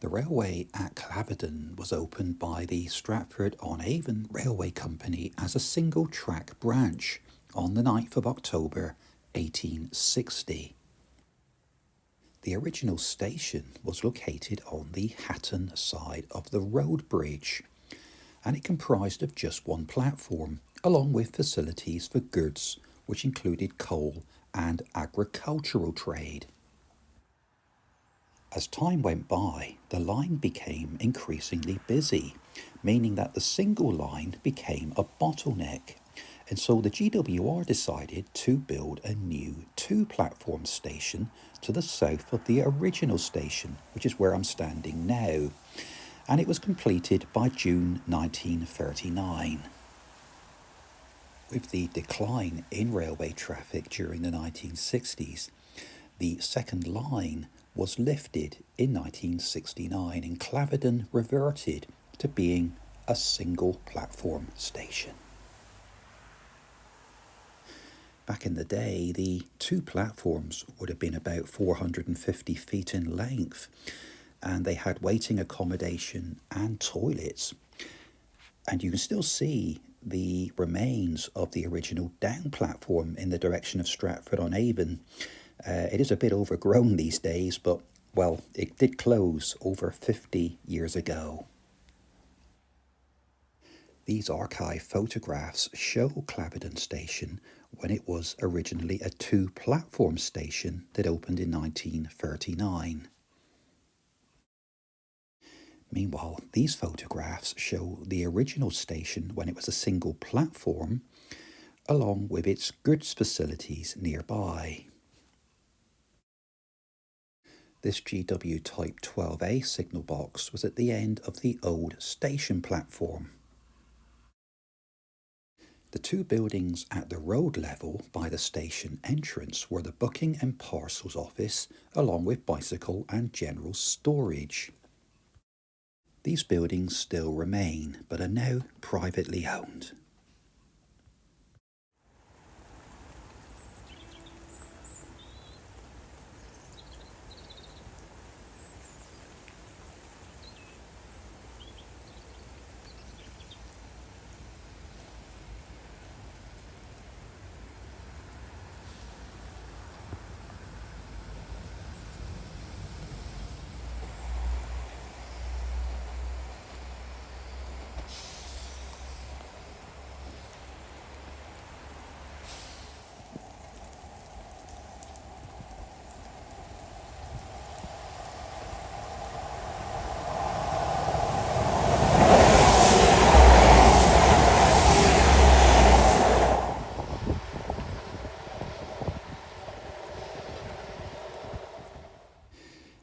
The railway at Claverdon was opened by the Stratford-on-Avon Railway Company as a single-track branch on the 9th of October 1860. The original station was located on the Hatton side of the road bridge, and it comprised of just one platform, along with facilities for goods, which included coal and agricultural trade. As time went by, the line became increasingly busy, meaning that the single line became a bottleneck, and so the GWR decided to build a new two-platform station to the south of the original station, which is where I'm standing now, and it was completed by June 1939. With the decline in railway traffic during the 1960s, the second line was lifted in 1969 and Claverdon reverted to being a single platform station. Back in the day, the two platforms would have been about 450 feet in length, and they had waiting accommodation and toilets. And you can still see the remains of the original down platform in the direction of Stratford-on-Avon. It is a bit overgrown these days, but, well, it did close over 50 years ago. These archive photographs show Claverdon Station when it was originally a two-platform station that opened in 1939. Meanwhile, these photographs show the original station when it was a single platform, along with its goods facilities nearby. This GW Type 12A signal box was at the end of the old station platform. The two buildings at the road level by the station entrance were the booking and parcels office, along with bicycle and general storage. These buildings still remain, but are now privately owned.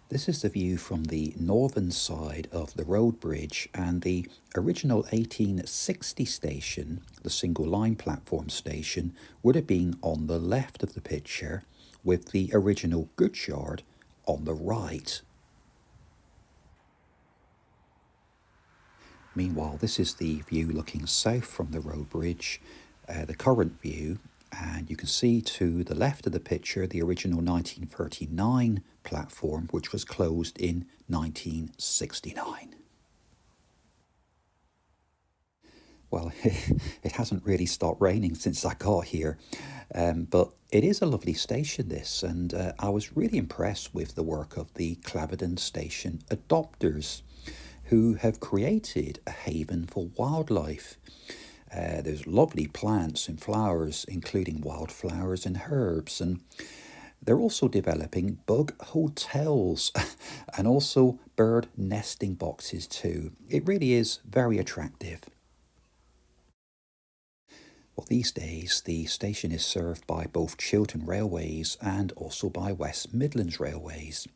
This is the view from the northern side of the road bridge, and the original 1860 station, the single line platform station, would have been on the left of the picture, with the original goods yard on the right. Meanwhile, this is the view looking south from the road bridge, the current view, and you can see to the left of the picture the original 1939 platform, which was closed in 1969. Well, it hasn't really stopped raining since I got here, but it is a lovely station, this, and I was really impressed with the work of the Claverdon Station adopters, who have created a haven for wildlife. There's lovely plants and flowers, including wildflowers and herbs, and they're also developing bug hotels and also bird nesting boxes too. It really is very attractive. Well, these days the station is served by both Chiltern Railways and also by West Midlands Railways.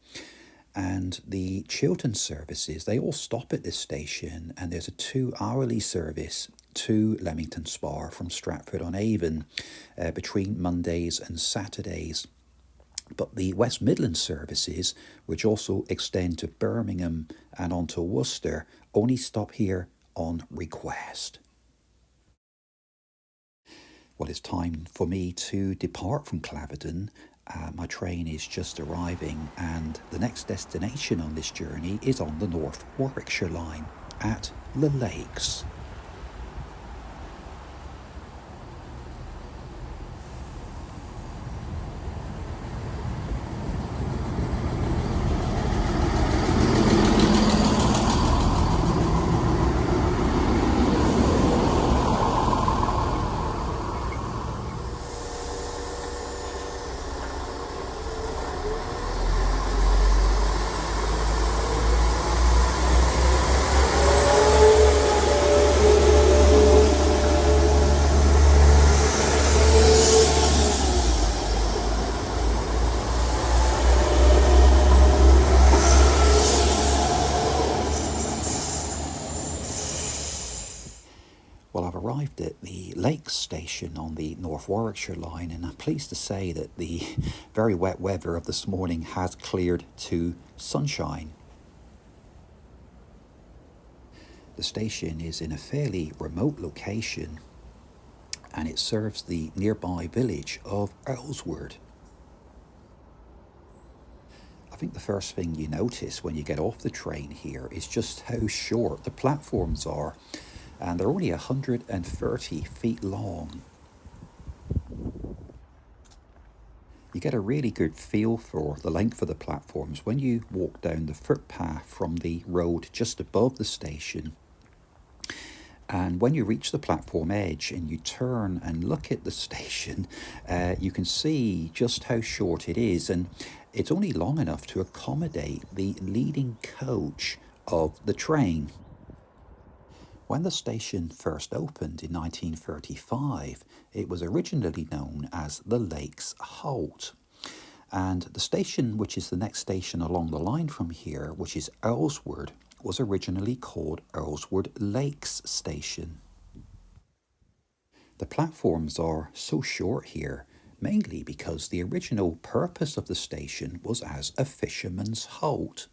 And the Chiltern services, they all stop at this station, and there's a 2-hourly service to Leamington Spa from Stratford-on-Avon between Mondays and Saturdays. But the West Midlands services, which also extend to Birmingham and on to Worcester, only stop here on request. Well, it's time for me to depart from Claverdon. My train is just arriving, and the next destination on this journey is on the North Warwickshire line at the Lakes. Well, I've arrived at the Lakes station on the North Warwickshire line, and I'm pleased to say that the very wet weather of this morning has cleared to sunshine. The station is in a fairly remote location, and it serves the nearby village of Earlswood. I think the first thing you notice when you get off the train here is just how short the platforms are, and they're only 130 feet long. You get a really good feel for the length of the platforms when you walk down the footpath from the road just above the station. And when you reach the platform edge and you turn and look at the station, you can see just how short it is, and it's only long enough to accommodate the leading coach of the train. When the station first opened in 1935, it was originally known as the Lakes Halt. And the station, which is the next station along the line from here, which is Earlswood, was originally called Earlswood Lakes Station. The platforms are so short here, mainly because the original purpose of the station was as a fisherman's halt.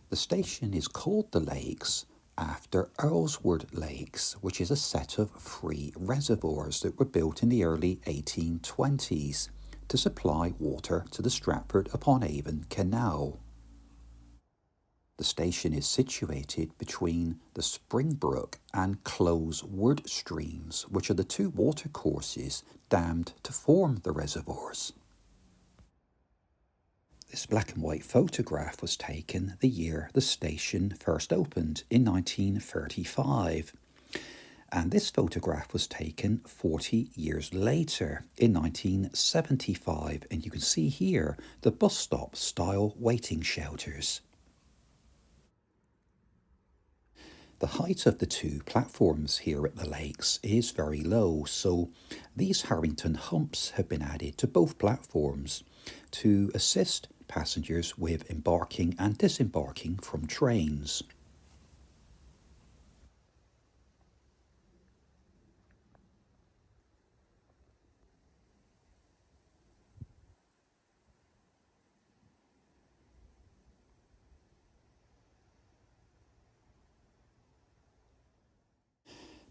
The station is called the Lakes after Earlswood Lakes, which is a set of 3 reservoirs that were built in the early 1820s to supply water to the Stratford-upon-Avon Canal. The station is situated between the Springbrook and Close Wood streams, which are the 2 watercourses dammed to form the reservoirs. This black and white photograph was taken the year the station first opened in 1935. And this photograph was taken 40 years later in 1975. And you can see here the bus stop style waiting shelters. The height of the 2 platforms here at the Lakes is very low, so these Harrington humps have been added to both platforms to assist passengers with embarking and disembarking from trains.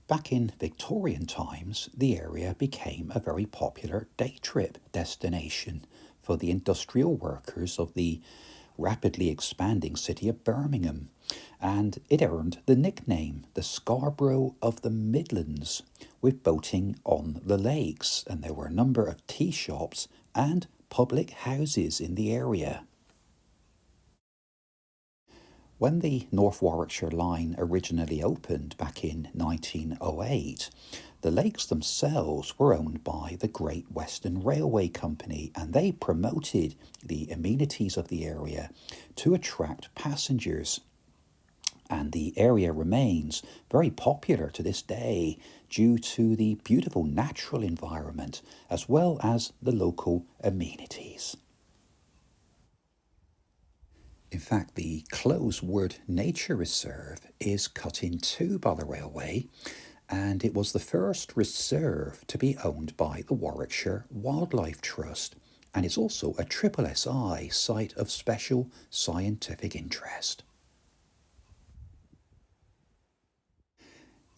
Back in Victorian times, the area became a very popular day trip destination for the industrial workers of the rapidly expanding city of Birmingham, and it earned the nickname the Scarborough of the Midlands, with boating on the lakes, and there were a number of tea shops and public houses in the area. When the North Warwickshire line originally opened back in 1908, the lakes themselves were owned by the Great Western Railway Company, and they promoted the amenities of the area to attract passengers. And the area remains very popular to this day due to the beautiful natural environment as well as the local amenities. In fact, the Close Wood Nature Reserve is cut in 2 by the railway, and it was the first reserve to be owned by the Warwickshire Wildlife Trust, and is also a SSSI site of special scientific interest.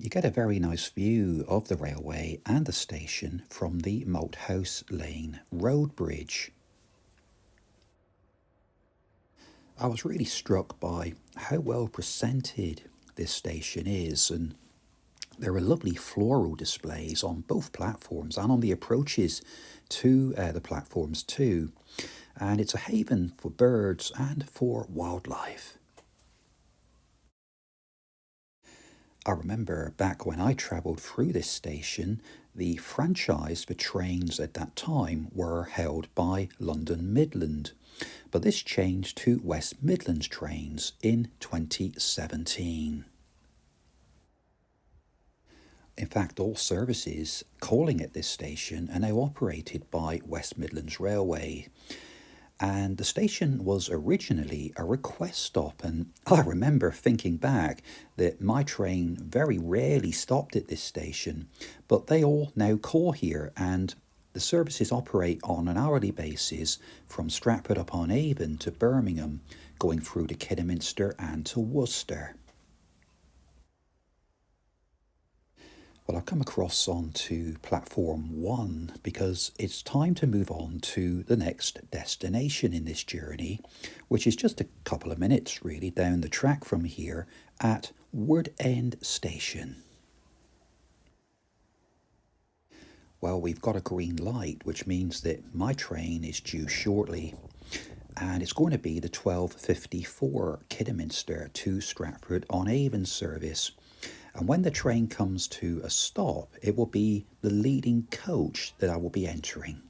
You get a very nice view of the railway and the station from the Malthouse Lane road bridge. I was really struck by how well presented this station is, and there are lovely floral displays on both platforms and on the approaches to the platforms too. And it's a haven for birds and for wildlife. I remember back when I travelled through this station, the franchise for trains at that time were held by London Midland, but this changed to West Midlands trains in 2017. In fact, all services calling at this station are now operated by West Midlands Railway. And the station was originally a request stop, and I remember thinking back that my train very rarely stopped at this station, but they all now call here, and the services operate on an hourly basis from Stratford upon Avon to Birmingham, going through to Kidderminster and to Worcester. Well, I've come across onto platform 1 because it's time to move on to the next destination in this journey, which is just a couple of minutes really down the track from here at Wood End Station. Well, we've got a green light, which means that my train is due shortly, and it's going to be the 12:54 Kidderminster to Stratford on Avon service. And when the train comes to a stop, it will be the leading coach that I will be entering.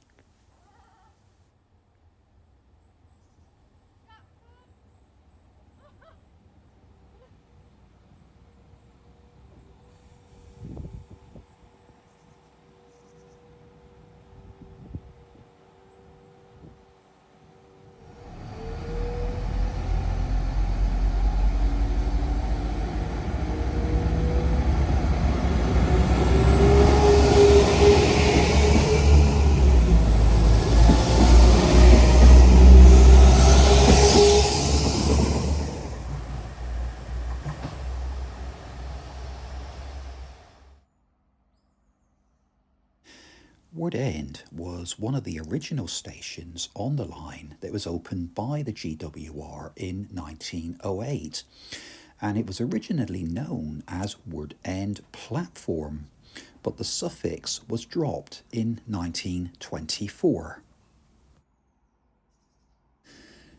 Wood End was one of the original stations on the line that was opened by the GWR in 1908, and it was originally known as Wood End Platform, but the suffix was dropped in 1924.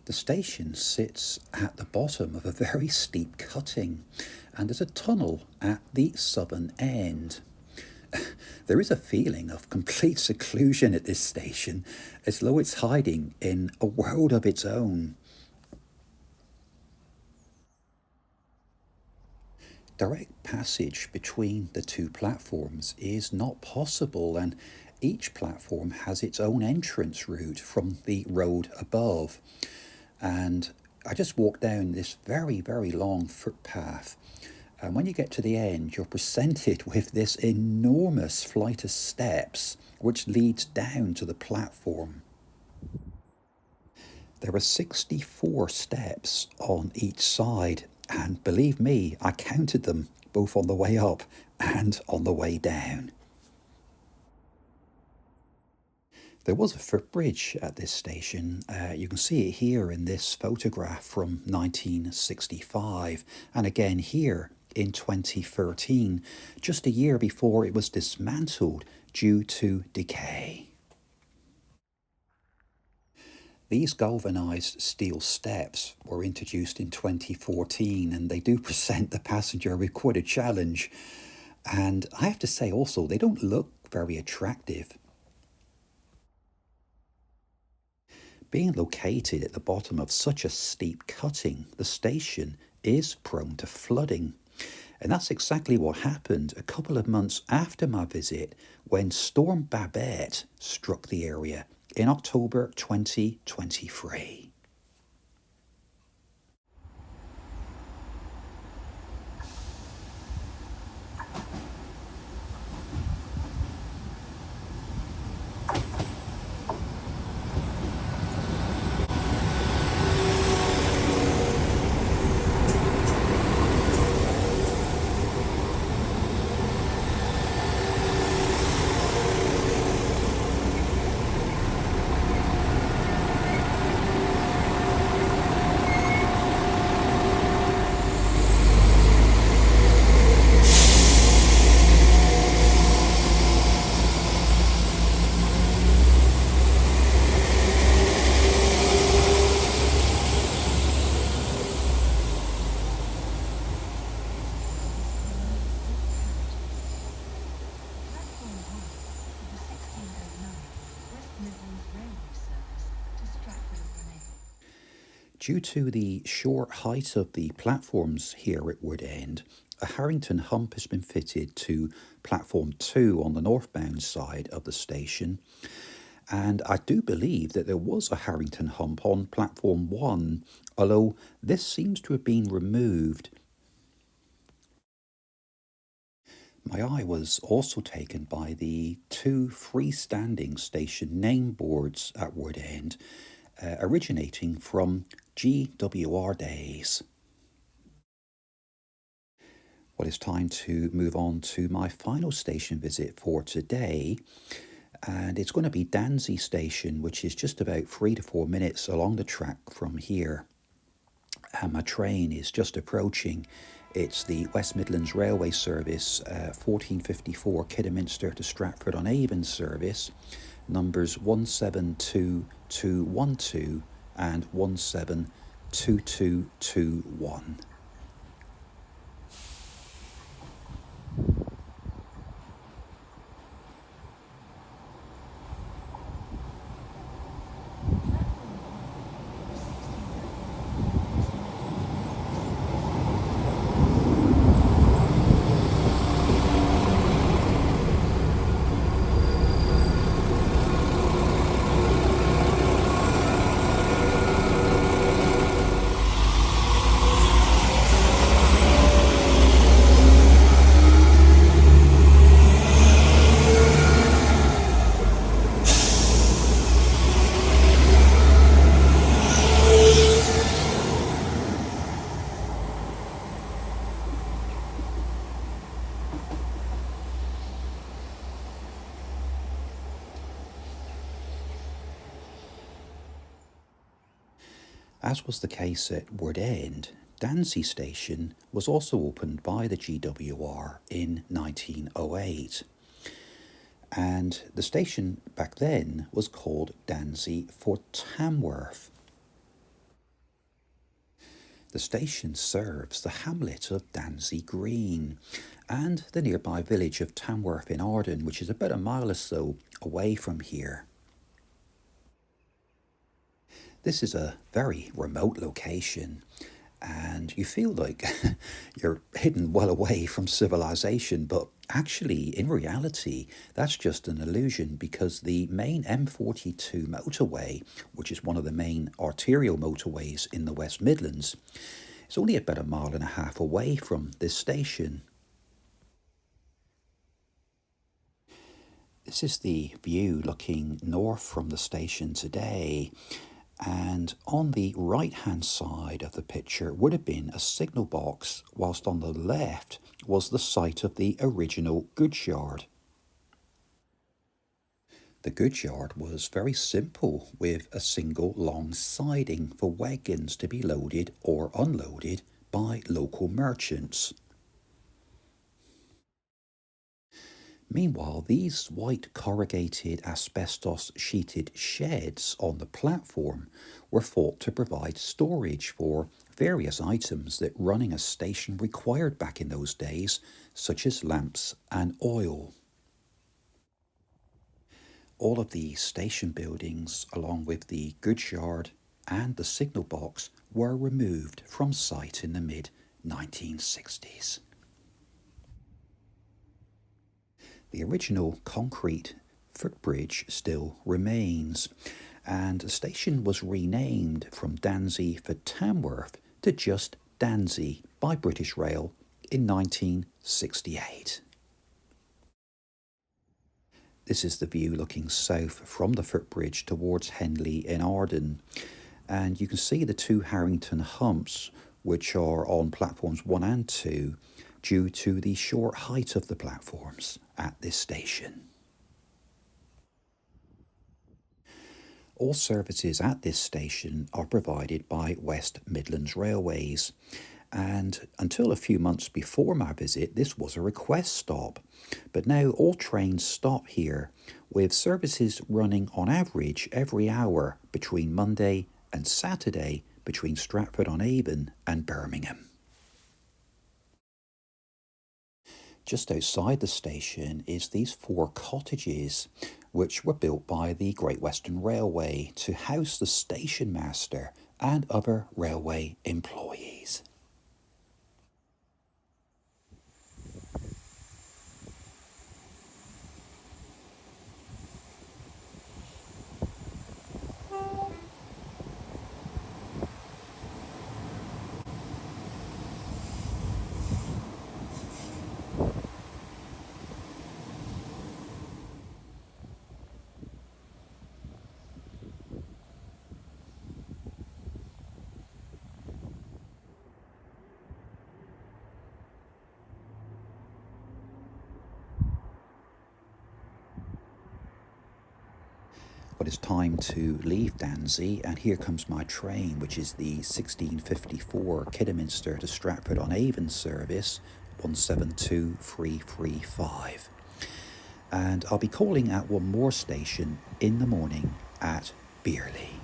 The station sits at the bottom of a very steep cutting, and there's a tunnel at the southern end. There is a feeling of complete seclusion at this station, as though it's hiding in a world of its own. Direct passage between the two platforms is not possible, and each platform has its own entrance route from the road above. And I just walked down this very, very long footpath. And when you get to the end, you're presented with this enormous flight of steps which leads down to the platform. There are 64 steps on each side, and believe me, I counted them both on the way up and on the way down. There was a footbridge at this station. You can see it here in this photograph from 1965, and again here in 2013, just a year before it was dismantled due to decay. These galvanised steel steps were introduced in 2014, and they do present the passenger with quite a challenge. And I have to say also, they don't look very attractive. Being located at the bottom of such a steep cutting, the station is prone to flooding. And that's exactly what happened a couple of months after my visit when Storm Babette struck the area in October 2023. Due to the short height of the platforms here at Wood End, a Harrington hump has been fitted to platform 2 on the northbound side of the station, and I do believe that there was a Harrington hump on platform 1, although this seems to have been removed. My eye was also taken by the 2 freestanding station name boards at Wood End, originating from GWR days. Well, it's time to move on to my final station visit for today, and it's going to be Danzey Station, which is just about 3 to 4 minutes along the track from here. And my train is just approaching. It's the West Midlands Railway Service 1454 Kidderminster to Stratford-on-Avon service, numbers 172212 and 172221. As was the case at Wood End, Danzey Station was also opened by the GWR in 1908. And the station back then was called Danzey for Tamworth. The station serves the hamlet of Danzey Green and the nearby village of Tamworth in Arden, which is about a mile or so away from here. This is a very remote location, and you feel like you're hidden well away from civilization, but actually, in reality, that's just an illusion, because the main M42 motorway, which is one of the main arterial motorways in the West Midlands, is only about a mile and a half away from this station. This is the view looking north from the station today. And on the right-hand side of the picture would have been a signal box, whilst on the left was the site of the original goods yard. The goods yard was very simple, with a single long siding for wagons to be loaded or unloaded by local merchants. Meanwhile, these white corrugated asbestos sheeted sheds on the platform were thought to provide storage for various items that running a station required back in those days, such as lamps and oil. All of the station buildings, along with the goods yard and the signal box, were removed from site in the mid-1960s. The original concrete footbridge still remains, and the station was renamed from Danzey for Tamworth to just Danzey by British Rail in 1968. This is the view looking south from the footbridge towards Henley in Arden, and you can see the 2 Harrington humps, which are on platforms 1 and 2, due to the short height of the platforms at this station. All services at this station are provided by West Midlands Railways, and until a few months before my visit this was a request stop, but now all trains stop here, with services running on average every hour between Monday and Saturday between Stratford-on-Avon and Birmingham. Just outside the station is these 4 cottages, which were built by the Great Western Railway to house the station master and other railway employees. But it's time to leave Danzey, and here comes my train, which is the 1654 Kidderminster to Stratford-on-Avon service 172335. And I'll be calling at one more station in the morning at Bearley.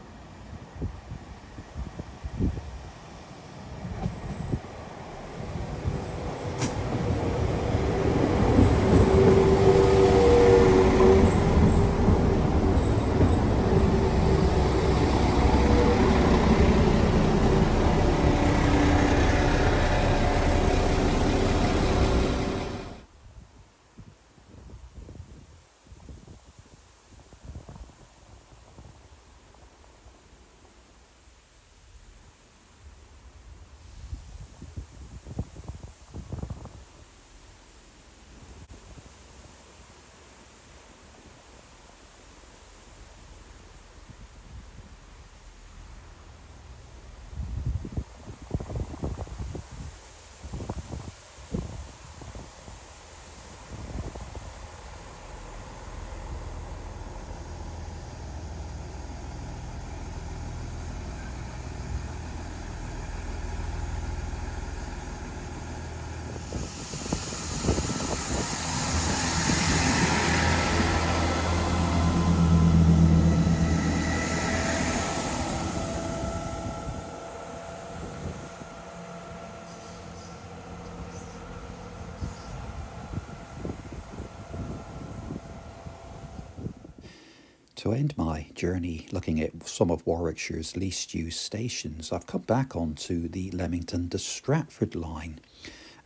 To end my journey looking at some of Warwickshire's least used stations, I've come back onto the Leamington to Stratford line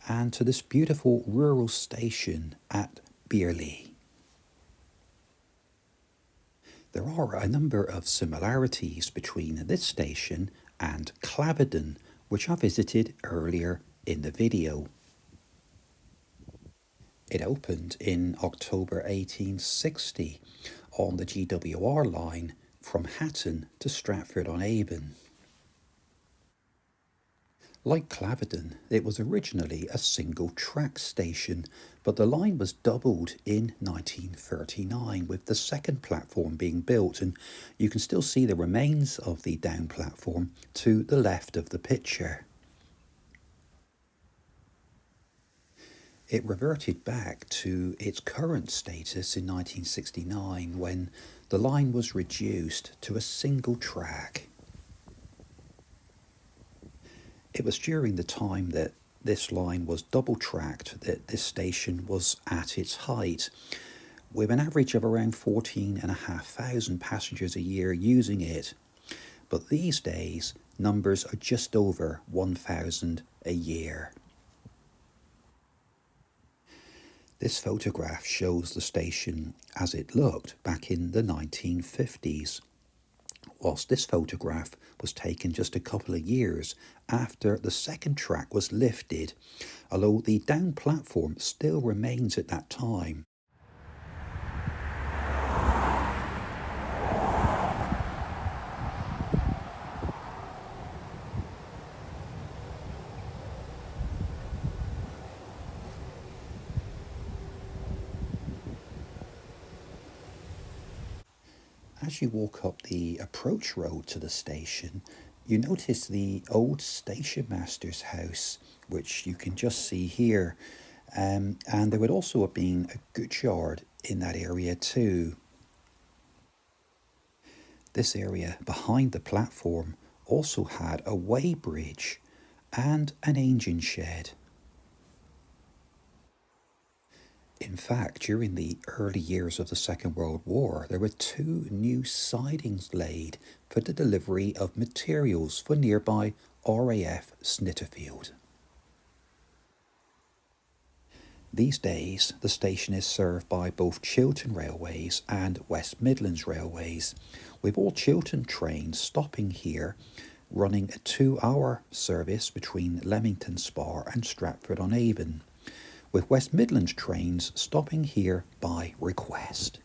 and to this beautiful rural station at Bearley. There are a number of similarities between this station and Claverdon, which I visited earlier in the video. It opened in October 1860 on the GWR line from Hatton to Stratford-on-Avon. Like Claverdon, it was originally a single track station, but the line was doubled in 1939 with the second platform being built, and you can still see the remains of the down platform to the left of the picture. It reverted back to its current status in 1969 when the line was reduced to a single track. It was during the time that this line was double tracked that this station was at its height, with an average of around 14,500 passengers a year using it. But these days, numbers are just over 1,000 a year. This photograph shows the station as it looked back in the 1950s, whilst this photograph was taken just a couple of years after the second track was lifted, although the down platform still remains at that time. As you walk up the approach road to the station, you notice the old station master's house, which you can just see here. And there would also have been a goods yard in that area too. This area behind the platform also had a weighbridge and an engine shed. In fact, during the early years of the Second World War, there were two new sidings laid for the delivery of materials for nearby RAF Snitterfield. These days, the station is served by both Chiltern Railways and West Midlands Railways, with all Chiltern trains stopping here, running a 2-hour service between Leamington Spa and Stratford-on-Avon, with West Midlands trains stopping here by request.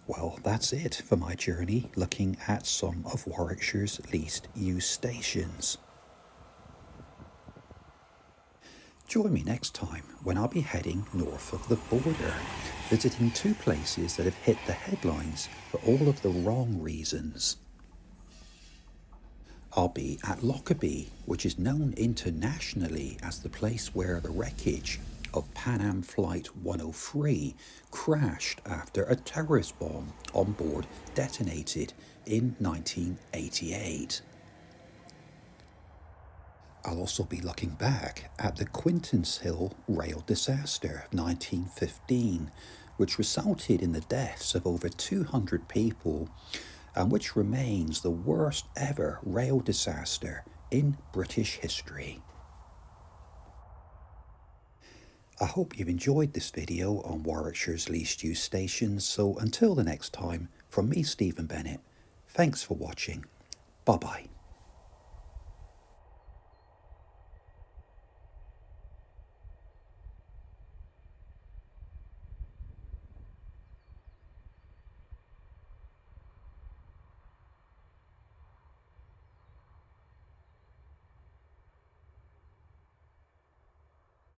Well, that's it for my journey looking at some of Warwickshire's least used stations. Join me next time when I'll be heading north of the border, visiting two places that have hit the headlines for all of the wrong reasons. I'll be at Lockerbie, which is known internationally as the place where the wreckage of Pan Am Flight 103 crashed after a terrorist bomb on board detonated in 1988. I'll also be looking back at the Quintessential rail disaster of 1915, which resulted in the deaths of over 200 people and which remains the worst ever rail disaster in British history. I hope you've enjoyed this video on Warwickshire's least used stations, so until the next time, from me, Stephen Bennett, thanks for watching. Bye bye.